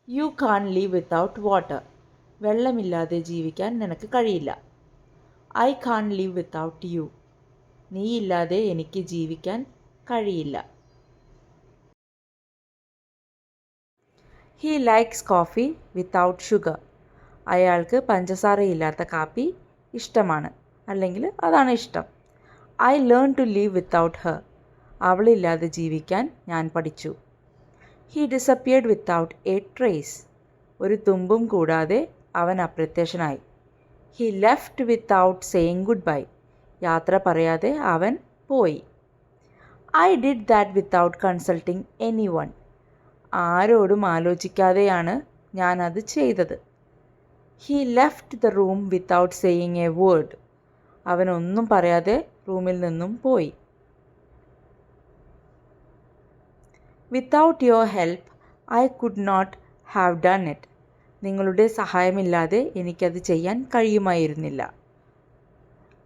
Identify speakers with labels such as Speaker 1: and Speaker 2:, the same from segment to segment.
Speaker 1: U can live without water. വെള്ളമില്ലാതെ ജീവിക്കാൻ നിനക്ക് കഴിയില്ല. I can live without you. നീയില്ലാതെ എനിക്ക് ജീവിക്കാൻ കഴിയില്ല. He likes coffee without sugar. അയാൾക്ക് പഞ്ചസാരയില്ലാത്ത കാപ്പി ഇഷ്ടമാണ്, അല്ലെങ്കിൽ അതാണ് ഇഷ്ടം. I learn to live without her. അവളില്ലാതെ ജീവിക്കാൻ ഞാൻ പഠിച്ചു. He disappeared without a trace. ഒരു തുമ്പും കൂടാതെ അവൻ അപ്രത്യക്ഷനായി. He left without saying goodbye. യാത്ര പറയാതെ അവൻ പോയി. I did that without consulting anyone. ആരോടും ആലോചിക്കാതെയാണ് ഞാൻ അത് ചെയ്തത്. He left the room without saying a word. അവനൊന്നും പറയാതെ റൂമിൽ നിന്നും പോയി. Without your help I could not have done it. നിങ്ങളുടെ സഹായമില്ലാതെ എനിക്കത് ചെയ്യാൻ കഴിയുമായിരുന്നില്ല.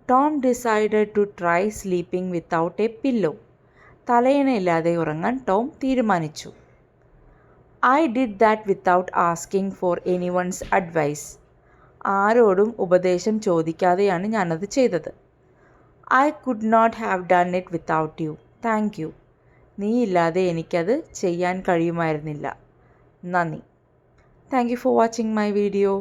Speaker 1: Tom decided to try sleeping without a pillow. തലയണയില്ലാതെ ഉറങ്ങാൻ ടോം തീരുമാനിച്ചു. I did that without asking for anyone's advice. ആരോടും ഉപദേശം ചോദിക്കാതെയാണ് ഞാനത് ചെയ്തത്. I could not have done it without you. Thank you. നീയില്ലാതെ എനിക്കത് ചെയ്യാൻ കഴിയുമായിരുന്നില്ല. നന്ദി. Thank you for watching my video.